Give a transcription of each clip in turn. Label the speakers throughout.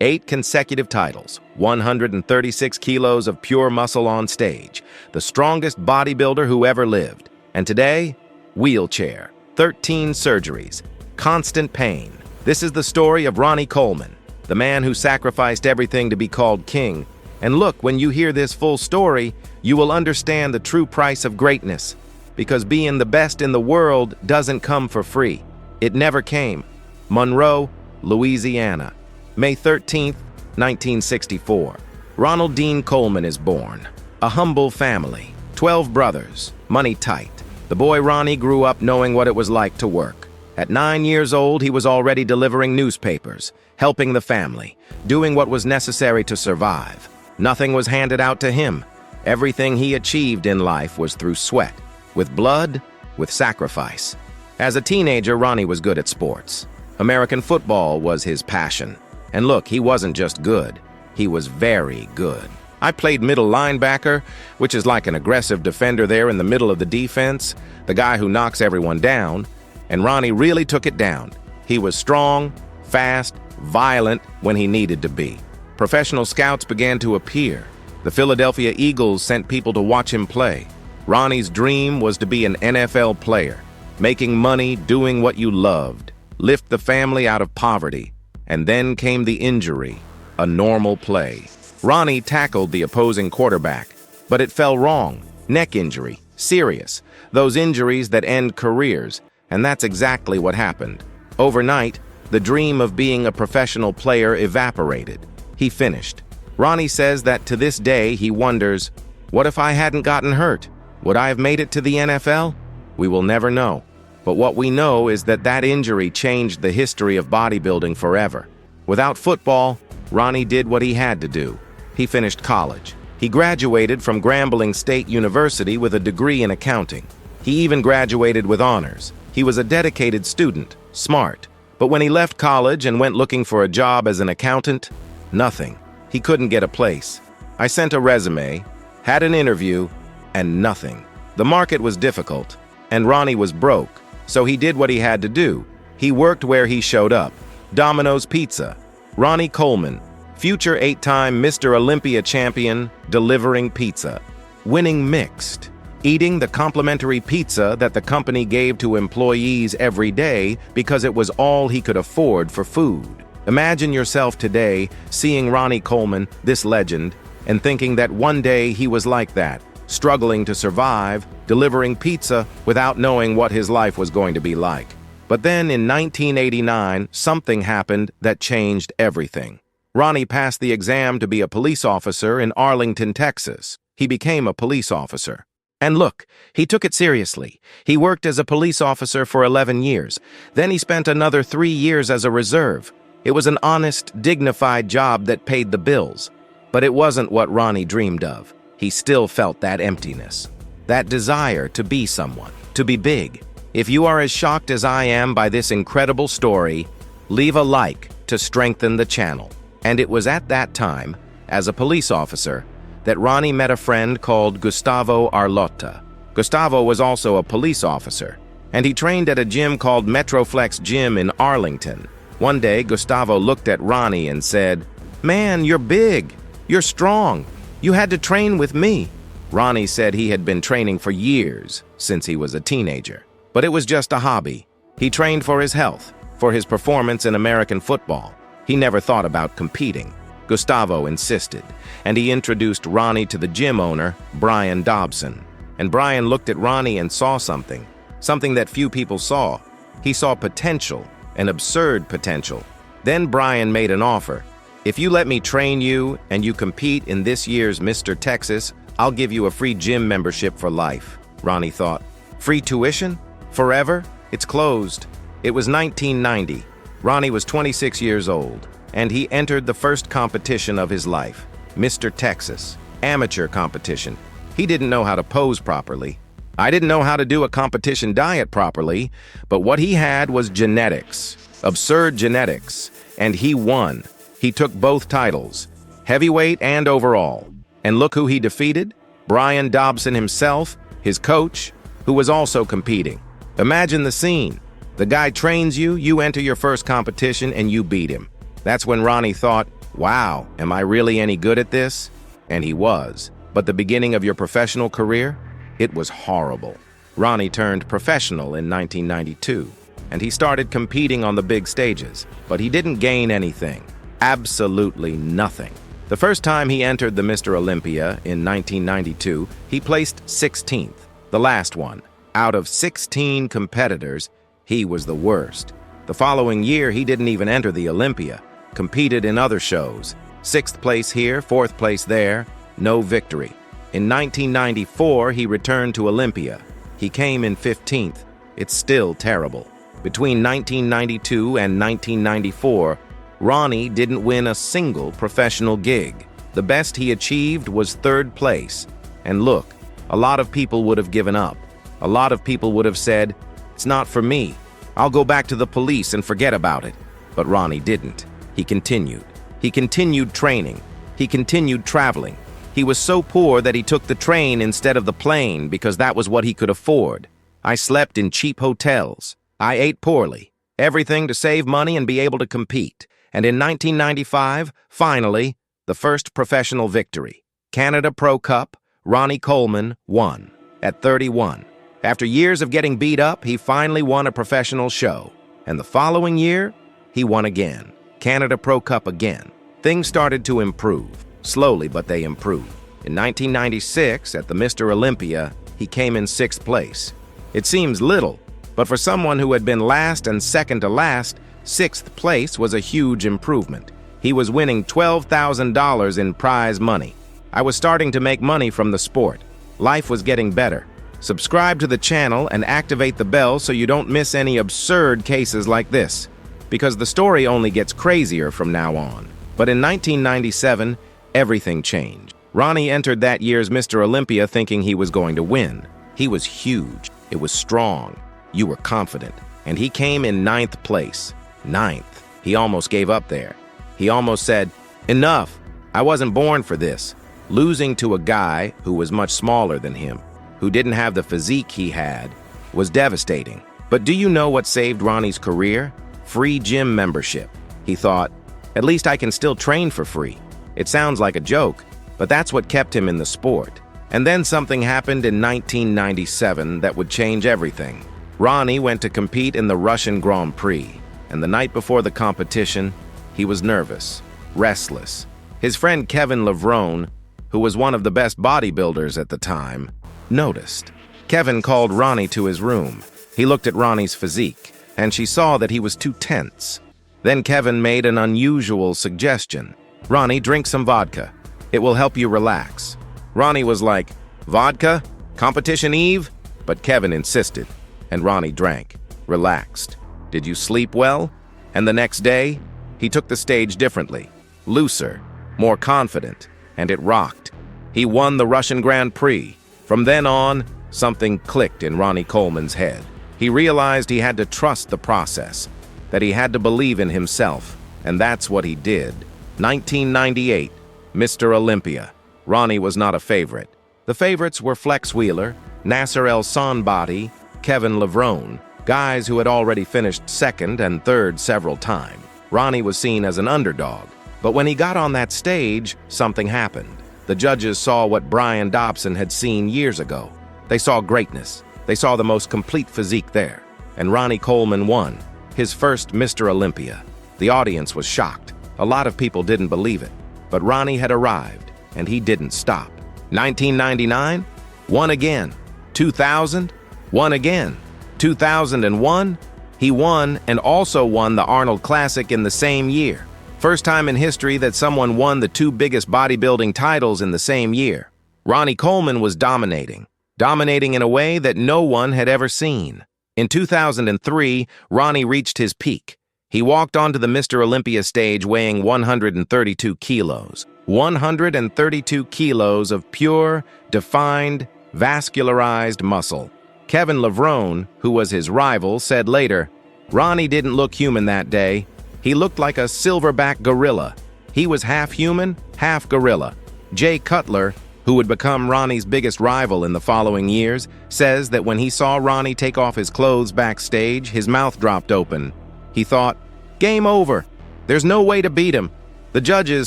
Speaker 1: 8 consecutive titles, 136 kilos of pure muscle on stage, the strongest bodybuilder who ever lived. And today, wheelchair, 13 surgeries, constant pain. This is the story of Ronnie Coleman, the man who sacrificed everything to be called king. And look, when you hear this full story, you will understand the true price of greatness. Because being the best in the world doesn't come for free. It never came. Monroe, Louisiana, May 13th, 1964. Ronald Dean Coleman is born. A humble family, 12 brothers, money tight. The boy Ronnie grew up knowing what it was like to work. At 9 years old, he was already delivering newspapers, helping the family, doing what was necessary to survive. Nothing was handed out to him. Everything he achieved in life was through sweat, with blood, with sacrifice. As a teenager, Ronnie was good at sports. American football was his passion. And look, he wasn't just good, he was very good. I played middle linebacker, which is like an aggressive defender there in the middle of the defense, the guy who knocks everyone down, and Ronnie really took it down. He was strong, fast, violent when he needed to be. Professional scouts began to appear. The Philadelphia Eagles sent people to watch him play. Ronnie's dream was to be an NFL player, making money, doing what you loved, lift the family out of poverty. And then came the injury, a normal play. Ronnie tackled the opposing quarterback, but it fell wrong. Neck injury, serious. Those injuries that end careers, and that's exactly what happened. Overnight, the dream of being a professional player evaporated. He finished. Ronnie says that to this day he wonders, what if I hadn't gotten hurt? Would I have made it to the NFL? We will never know. But what we know is that that injury changed the history of bodybuilding forever. Without football, Ronnie did what he had to do. He finished college. He graduated from Grambling State University with a degree in accounting. He even graduated with honors. He was a dedicated student, smart. But when he left college and went looking for a job as an accountant, nothing. He couldn't get a place. I sent a resume, had an interview, and nothing. The market was difficult, and Ronnie was broke. So he did what he had to do. He worked where he showed up. Domino's Pizza. Ronnie Coleman, future 8-time Mr. Olympia champion, delivering pizza. Winning mixed. Eating the complimentary pizza that the company gave to employees every day because it was all he could afford for food. Imagine yourself today seeing Ronnie Coleman, this legend, and thinking that one day he was like that, struggling to survive, delivering pizza without knowing what his life was going to be like. But then in 1989, something happened that changed everything. Ronnie passed the exam to be a police officer in Arlington, Texas. He became a police officer. And look, he took it seriously. He worked as a police officer for 11 years. Then he spent another 3 years as a reserve. It was an honest, dignified job that paid the bills. But it wasn't what Ronnie dreamed of. He still felt that emptiness, that desire to be someone, to be big. If you are as shocked as I am by this incredible story, leave a like to strengthen the channel. And it was at that time, as a police officer, that Ronnie met a friend called Gustavo Arlotta. Gustavo was also a police officer, and he trained at a gym called Metroflex Gym in Arlington. One day, Gustavo looked at Ronnie and said, "Man, you're big, you're strong. You had to train with me." Ronnie said he had been training for years, since he was a teenager. But it was just a hobby. He trained for his health, for his performance in American football. He never thought about competing. Gustavo insisted, and he introduced Ronnie to the gym owner, Brian Dobson. And Brian looked at Ronnie and saw something that few people saw. He saw potential, an absurd potential. Then Brian made an offer. "If you let me train you and you compete in this year's Mr. Texas, I'll give you a free gym membership for life." Ronnie thought, free tuition? Forever? It's closed. It was 1990. Ronnie was 26 years old, and he entered the first competition of his life, Mr. Texas, amateur competition. He didn't know how to pose properly. I didn't know how to do a competition diet properly, but what he had was genetics, absurd genetics, and he won. He took both titles, heavyweight and overall. And look who he defeated? Brian Dobson himself, his coach, who was also competing. Imagine the scene. The guy trains you, you enter your first competition, and you beat him. That's when Ronnie thought, wow, am I really any good at this? And he was. But the beginning of your professional career? It was horrible. Ronnie turned professional in 1992, and he started competing on the big stages, but he didn't gain anything. Absolutely nothing. The first time he entered the Mr. Olympia in 1992, he placed 16th, the last one. Out of 16 competitors, he was the worst. The following year, he didn't even enter the Olympia, competed in other shows. 6th place here, 4th place there, no victory. In 1994, he returned to Olympia. He came in 15th. It's still terrible. Between 1992 and 1994, Ronnie didn't win a single professional gig. The best he achieved was 3rd place. And look, a lot of people would have given up. A lot of people would have said, it's not for me. I'll go back to the police and forget about it. But Ronnie didn't. He continued. He continued training. He continued traveling. He was so poor that he took the train instead of the plane because that was what he could afford. I slept in cheap hotels. I ate poorly. Everything to save money and be able to compete. And in 1995, finally, the first professional victory. Canada Pro Cup, Ronnie Coleman won at 31. After years of getting beat up, he finally won a professional show. And the following year, he won again. Canada Pro Cup again. Things started to improve. Slowly, but they improved. In 1996, at the Mr. Olympia, he came in 6th place. It seems little, but for someone who had been last and second to last, 6th place was a huge improvement. He was winning $12,000 in prize money. I was starting to make money from the sport. Life was getting better. Subscribe to the channel and activate the bell so you don't miss any absurd cases like this, because the story only gets crazier from now on. But in 1997, everything changed. Ronnie entered that year's Mr. Olympia thinking he was going to win. He was huge. It was strong. You were confident. And he came in 9th place. 9th. He almost gave up there. He almost said, enough. I wasn't born for this. Losing to a guy who was much smaller than him, who didn't have the physique he had, was devastating. But do you know what saved Ronnie's career? Free gym membership. He thought, at least I can still train for free. It sounds like a joke, but that's what kept him in the sport. And then something happened in 1997 that would change everything. Ronnie went to compete in the Russian Grand Prix, and the night before the competition, he was nervous, restless. His friend Kevin Levrone, who was one of the best bodybuilders at the time, noticed. Kevin called Ronnie to his room. He looked at Ronnie's physique, and she saw that he was too tense. Then Kevin made an unusual suggestion. Ronnie, drink some vodka. It will help you relax. Ronnie was like, vodka? Competition eve? But Kevin insisted, and Ronnie drank, relaxed. Did you sleep well? And the next day, he took the stage differently, looser, more confident, and it rocked. He won the Russian Grand Prix. From then on, something clicked in Ronnie Coleman's head. He realized he had to trust the process, that he had to believe in himself, and that's what he did. 1998, Mr. Olympia. Ronnie was not a favorite. The favorites were Flex Wheeler, Nasser El Sonbody, Kevin Levrone, guys who had already finished 2nd and 3rd several times. Ronnie was seen as an underdog, but when he got on that stage, something happened. The judges saw what Brian Dobson had seen years ago. They saw greatness. They saw the most complete physique there. And Ronnie Coleman won, his first Mr. Olympia. The audience was shocked. A lot of people didn't believe it. But Ronnie had arrived, and he didn't stop. 1999, won again. 2000, won again. 2001, he won and also won the Arnold Classic in the same year. First time in history that someone won the 2 biggest bodybuilding titles in the same year. Ronnie Coleman was dominating in a way that no one had ever seen. In 2003, Ronnie reached his peak. He walked onto the Mr. Olympia stage weighing 132 kilos. 132 kilos of pure, defined, vascularized muscle. Kevin Levrone, who was his rival, said later, Ronnie didn't look human that day. He looked like a silverback gorilla. He was half human, half gorilla. Jay Cutler, who would become Ronnie's biggest rival in the following years, says that when he saw Ronnie take off his clothes backstage, his mouth dropped open. He thought, game over. There's no way to beat him. The judges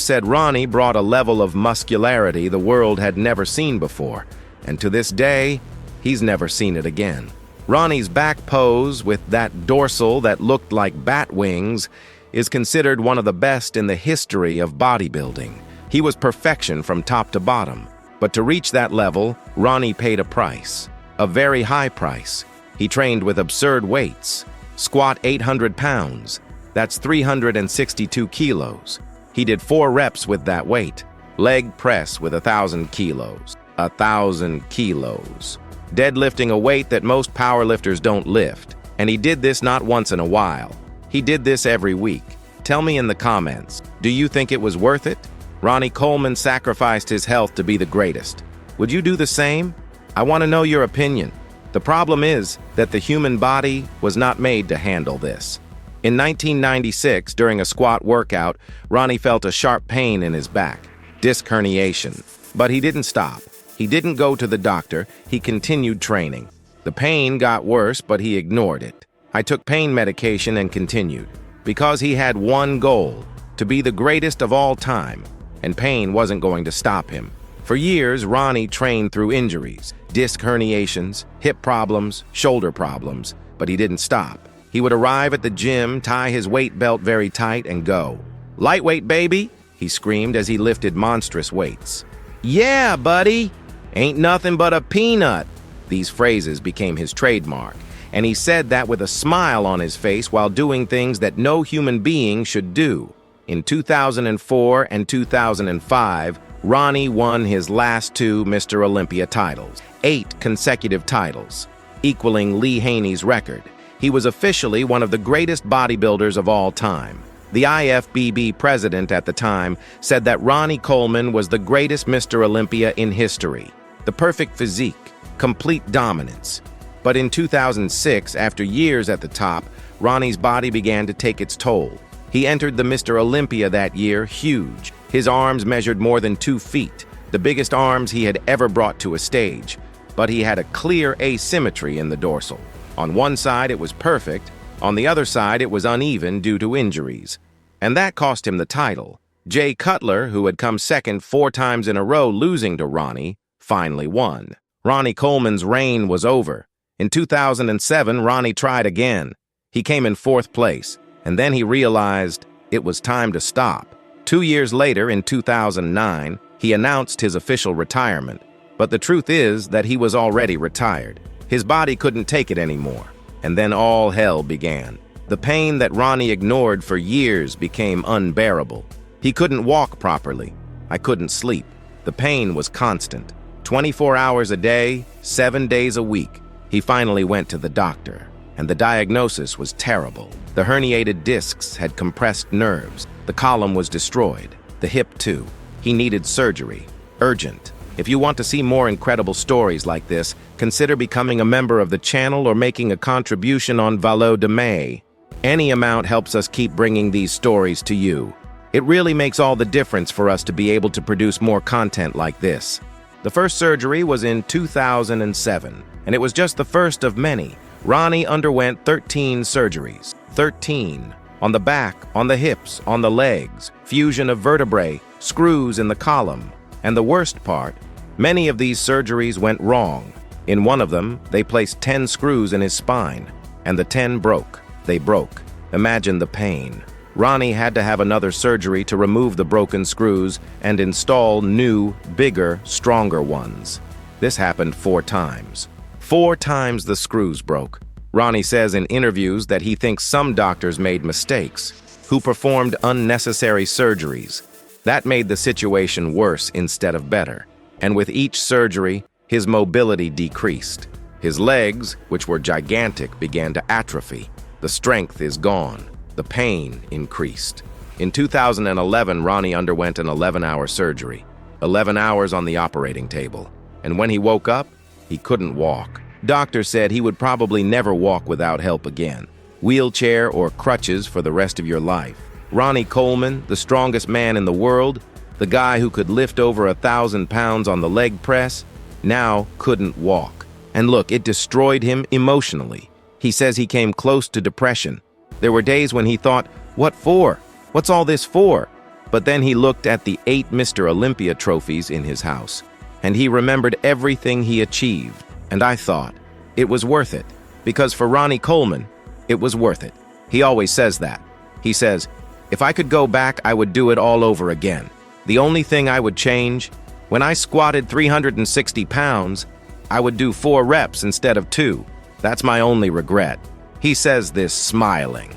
Speaker 1: said Ronnie brought a level of muscularity the world had never seen before, and to this day, he's never seen it again. Ronnie's back pose with that dorsal that looked like bat wings is considered one of the best in the history of bodybuilding. He was perfection from top to bottom. But to reach that level, Ronnie paid a price, a very high price. He trained with absurd weights. Squat 800 pounds, that's 362 kilos. He did 4 reps with that weight. Leg press with 1,000 kilos. 1,000 kilos. Deadlifting a weight that most powerlifters don't lift. And he did this not once in a while. He did this every week. Tell me in the comments, do you think it was worth it? Ronnie Coleman sacrificed his health to be the greatest. Would you do the same? I want to know your opinion. The problem is that the human body was not made to handle this. In 1996, during a squat workout, Ronnie felt a sharp pain in his back, disc herniation. But he didn't stop. He didn't go to the doctor. He continued training. The pain got worse, but he ignored it. I took pain medication and continued, because he had one goal, to be the greatest of all time, and pain wasn't going to stop him. For years, Ronnie trained through injuries, disc herniations, hip problems, shoulder problems, but he didn't stop. He would arrive at the gym, tie his weight belt very tight, and go. "Lightweight, baby," he screamed as he lifted monstrous weights. "Yeah, buddy. Ain't nothing but a peanut." These phrases became his trademark, and he said that with a smile on his face while doing things that no human being should do. In 2004 and 2005, Ronnie won his last 2 Mr. Olympia titles, 8 consecutive titles, equaling Lee Haney's record. He was officially one of the greatest bodybuilders of all time. The IFBB president at the time said that Ronnie Coleman was the greatest Mr. Olympia in history. The perfect physique, complete dominance. But in 2006, after years at the top, Ronnie's body began to take its toll. He entered the Mr. Olympia that year huge. His arms measured more than 2 feet, the biggest arms he had ever brought to a stage. But he had a clear asymmetry in the dorsal. On one side, it was perfect. On the other side, it was uneven due to injuries. And that cost him the title. Jay Cutler, who had come second 4 times in a row losing to Ronnie, finally won. Ronnie Coleman's reign was over. In 2007, Ronnie tried again. He came in 4th place, and then he realized it was time to stop. 2 years later, in 2009, he announced his official retirement. But the truth is that he was already retired. His body couldn't take it anymore. And then all hell began. The pain that Ronnie ignored for years became unbearable. He couldn't walk properly. I couldn't sleep. The pain was constant. 24 hours a day, 7 days a week. He finally went to the doctor, and the diagnosis was terrible. The herniated discs had compressed nerves. The column was destroyed. The hip, too. He needed surgery. Urgent. If you want to see more incredible stories like this, consider becoming a member of the channel or making a contribution on Valo de May. Any amount helps us keep bringing these stories to you. It really makes all the difference for us to be able to produce more content like this. The first surgery was in 2007, and it was just the first of many. Ronnie underwent 13 surgeries. 13. On the back, on the hips, on the legs, fusion of vertebrae, screws in the column. And the worst part, many of these surgeries went wrong. In one of them, they placed 10 screws in his spine, and the 10 broke. They broke. Imagine the pain. Ronnie had to have another surgery to remove the broken screws and install new, bigger, stronger ones. This happened 4 times. 4 times the screws broke. Ronnie says in interviews that he thinks some doctors made mistakes, who performed unnecessary surgeries. That made the situation worse instead of better. And with each surgery, his mobility decreased. His legs, which were gigantic, began to atrophy. The strength is gone. The pain increased. In 2011, Ronnie underwent an 11-hour surgery. 11 hours on the operating table. And when he woke up, he couldn't walk. Doctors said he would probably never walk without help again. Wheelchair or crutches for the rest of your life. Ronnie Coleman, the strongest man in the world, the guy who could lift over 1,000 pounds on the leg press, now couldn't walk. And look, it destroyed him emotionally. He says he came close to depression. There were days when he thought, what for? What's all this for? But then he looked at the 8 Mr. Olympia trophies in his house, and he remembered everything he achieved. And I thought, it was worth it. Because for Ronnie Coleman, it was worth it. He always says that. He says, if I could go back, I would do it all over again. The only thing I would change, when I squatted 360 pounds, I would do 4 reps instead of 2. That's my only regret. He says this smiling,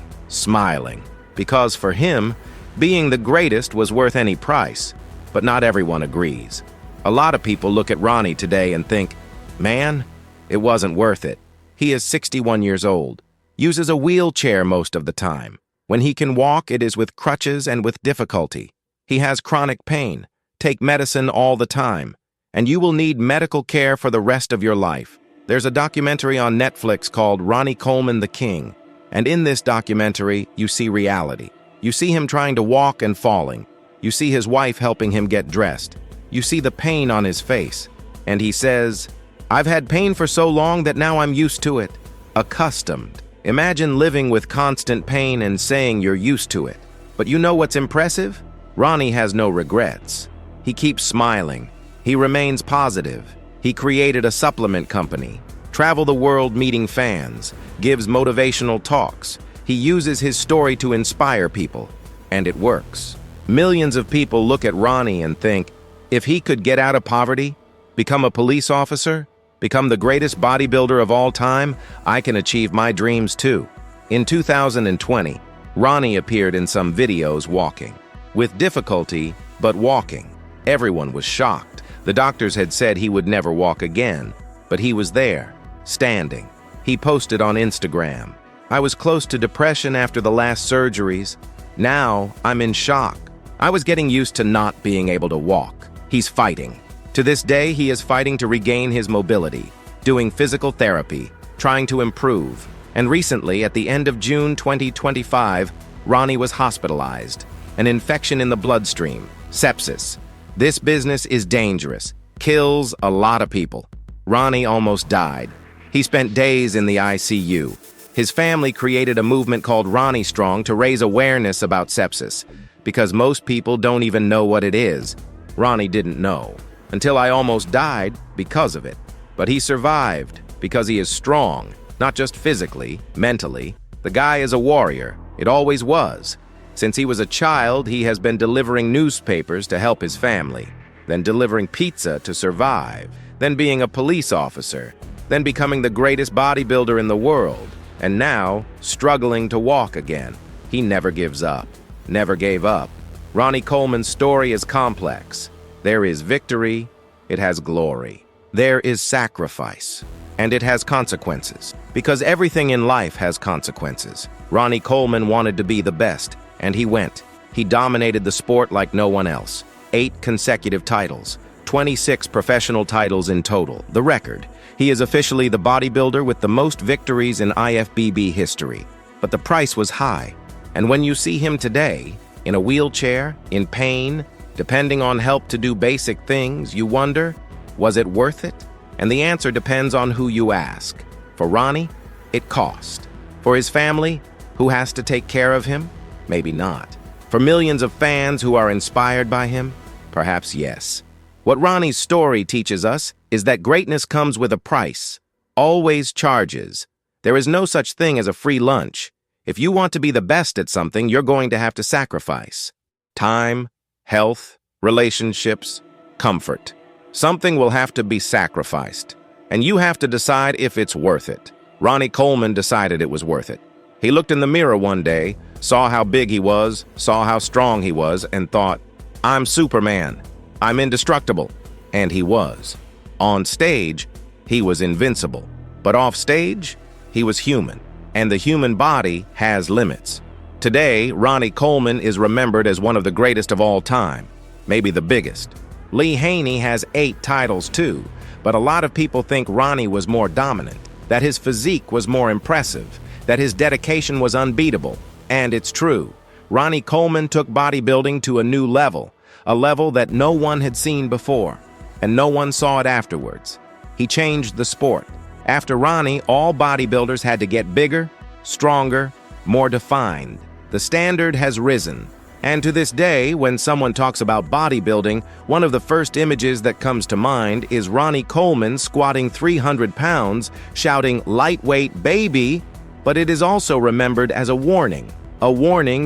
Speaker 1: because for him, being the greatest was worth any price. But not everyone agrees. A lot of people look at Ronnie today and think, man, it wasn't worth it. He is 61 years old, uses a wheelchair most of the time. When he can walk, it is with crutches and with difficulty. He has chronic pain, take medicine all the time, and you will need medical care for the rest of your life. There's a documentary on Netflix called Ronnie Coleman the King, and in this documentary, you see reality. You see him trying to walk and falling. You see his wife helping him get dressed. You see the pain on his face. And he says, I've had pain for so long that now I'm used to it. Accustomed. Imagine living with constant pain and saying you're used to it. But you know what's impressive? Ronnie has no regrets. He keeps smiling. He remains positive. He created a supplement company, travel the world meeting fans, gives motivational talks. He uses his story to inspire people, and it works. Millions of people look at Ronnie and think, if he could get out of poverty, become a police officer, become the greatest bodybuilder of all time, I can achieve my dreams too. In 2020, Ronnie appeared in some videos walking. With difficulty, but walking. Everyone was shocked. The doctors had said he would never walk again, but he was there, standing. He posted on Instagram, I was close to depression after the last surgeries. Now, I'm in shock. I was getting used to not being able to walk. He's fighting. To this day, he is fighting to regain his mobility, doing physical therapy, trying to improve. And recently, at the end of June 2025, Ronnie was hospitalized. An infection in the bloodstream, sepsis. This business is dangerous, kills a lot of people. Ronnie almost died. He spent days in the ICU. His family created a movement called Ronnie Strong to raise awareness about sepsis, because most people don't even know what it is. Ronnie didn't know, until I almost died because of it. But he survived, because he is strong, not just physically, mentally. The guy is a warrior. It always was. Since he was a child, he has been delivering newspapers to help his family, then delivering pizza to survive, then being a police officer, then becoming the greatest bodybuilder in the world, and now struggling to walk again. He never gives up, never gave up. Ronnie Coleman's story is complex. There is victory, it has glory. There is sacrifice, and it has consequences. Because everything in life has consequences. Ronnie Coleman wanted to be the best, and he went. He dominated the sport like no one else. 8 consecutive titles, 26 professional titles in total, the record. He is officially the bodybuilder with the most victories in IFBB history. But the price was high. And when you see him today, in a wheelchair, in pain, depending on help to do basic things, you wonder, was it worth it? And the answer depends on who you ask. For Ronnie, it cost. For his family, who has to take care of him? Maybe not. For millions of fans who are inspired by him? Perhaps yes. What Ronnie's story teaches us is that greatness comes with a price, always charges. There is no such thing as a free lunch. If you want to be the best at something, you're going to have to sacrifice. Time, health, relationships, comfort. Something will have to be sacrificed, and you have to decide if it's worth it. Ronnie Coleman decided it was worth it. He looked in the mirror one day, saw how big he was, saw how strong he was, and thought, I'm Superman. I'm indestructible. And he was. On stage, he was invincible. But off stage, he was human. And the human body has limits. Today, Ronnie Coleman is remembered as one of the greatest of all time, maybe the biggest. Lee Haney has 8 titles too, but a lot of people think Ronnie was more dominant, that his physique was more impressive, that his dedication was unbeatable. And it's true. Ronnie Coleman took bodybuilding to a new level, a level that no one had seen before, and no one saw it afterwards. He changed the sport. After Ronnie, all bodybuilders had to get bigger, stronger, more defined. The standard has risen. And to this day, when someone talks about bodybuilding, one of the first images that comes to mind is Ronnie Coleman squatting 300 pounds, shouting, "Lightweight baby!" But it is also remembered as a warning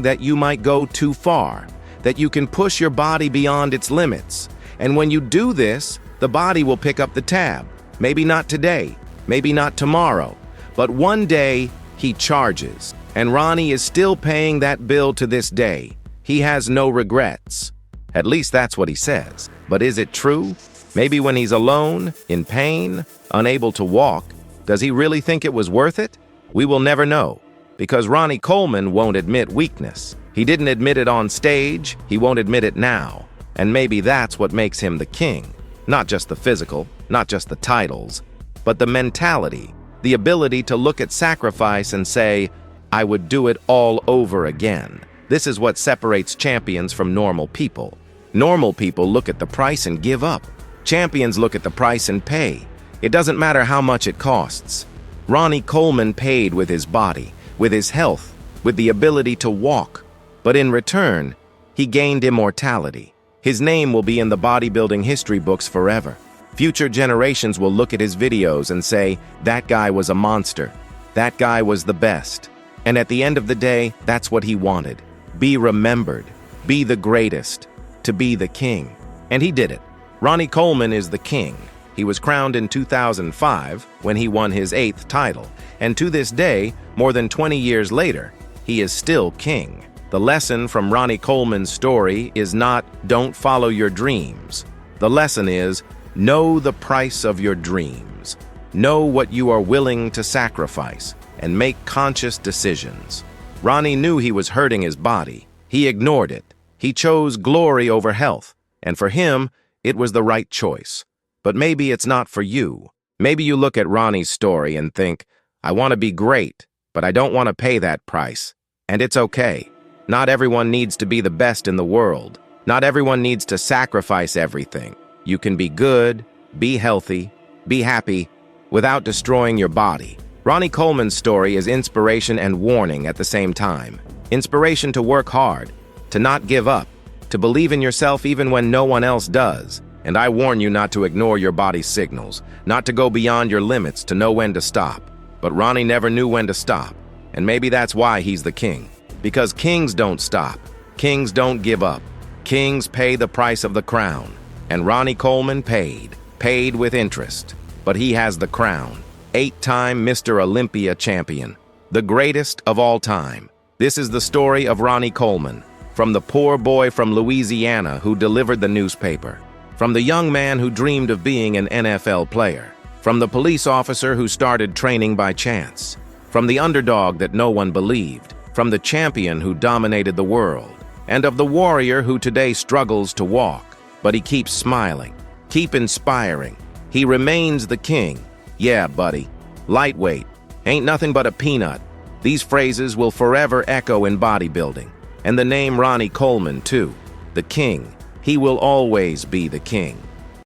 Speaker 1: that you might go too far, that you can push your body beyond its limits. And when you do this, the body will pick up the tab. Maybe not today, maybe not tomorrow, but one day he charges. And Ronnie is still paying that bill to this day. He has no regrets. At least that's what he says. But is it true? Maybe when he's alone, in pain, unable to walk, does he really think it was worth it? We will never know, because Ronnie Coleman won't admit weakness. He didn't admit it on stage, he won't admit it now. And maybe that's what makes him the king. Not just the physical, not just the titles, but the mentality, the ability to look at sacrifice and say, "I would do it all over again." This is what separates champions from normal people. Normal people look at the price and give up. Champions look at the price and pay. It doesn't matter how much it costs. Ronnie Coleman paid with his body, with his health, with the ability to walk. But in return, he gained immortality. His name will be in the bodybuilding history books forever. Future generations will look at his videos and say, "That guy was a monster. That guy was the best." And at the end of the day, that's what he wanted. Be remembered, be the greatest, to be the king. And he did it. Ronnie Coleman is the king. He was crowned in 2005 when he won his 8th title. And to this day, more than 20 years later, he is still king. The lesson from Ronnie Coleman's story is not, don't follow your dreams. The lesson is, know the price of your dreams. Know what you are willing to sacrifice and make conscious decisions. Ronnie knew he was hurting his body. He ignored it. He chose glory over health, and for him, it was the right choice. But maybe it's not for you. Maybe you look at Ronnie's story and think, I want to be great, but I don't want to pay that price. And it's okay. Not everyone needs to be the best in the world. Not everyone needs to sacrifice everything. You can be good, be healthy, be happy, without destroying your body. Ronnie Coleman's story is inspiration and warning at the same time. Inspiration to work hard, to not give up, to believe in yourself even when no one else does. And I warn you not to ignore your body's signals, not to go beyond your limits, to know when to stop. But Ronnie never knew when to stop, and maybe that's why he's the king. Because kings don't stop. Kings don't give up. Kings pay the price of the crown. And Ronnie Coleman paid with interest. But he has the crown. 8-time Mr. Olympia champion, the greatest of all time. This is the story of Ronnie Coleman, from the poor boy from Louisiana who delivered the newspaper, from the young man who dreamed of being an NFL player, from the police officer who started training by chance, from the underdog that no one believed, from the champion who dominated the world, and of the warrior who today struggles to walk, but he keeps smiling, keep inspiring. He remains the king. Yeah, buddy. Lightweight. Ain't nothing but a peanut. These phrases will forever echo in bodybuilding. And the name Ronnie Coleman, too. The king. He will always be the king.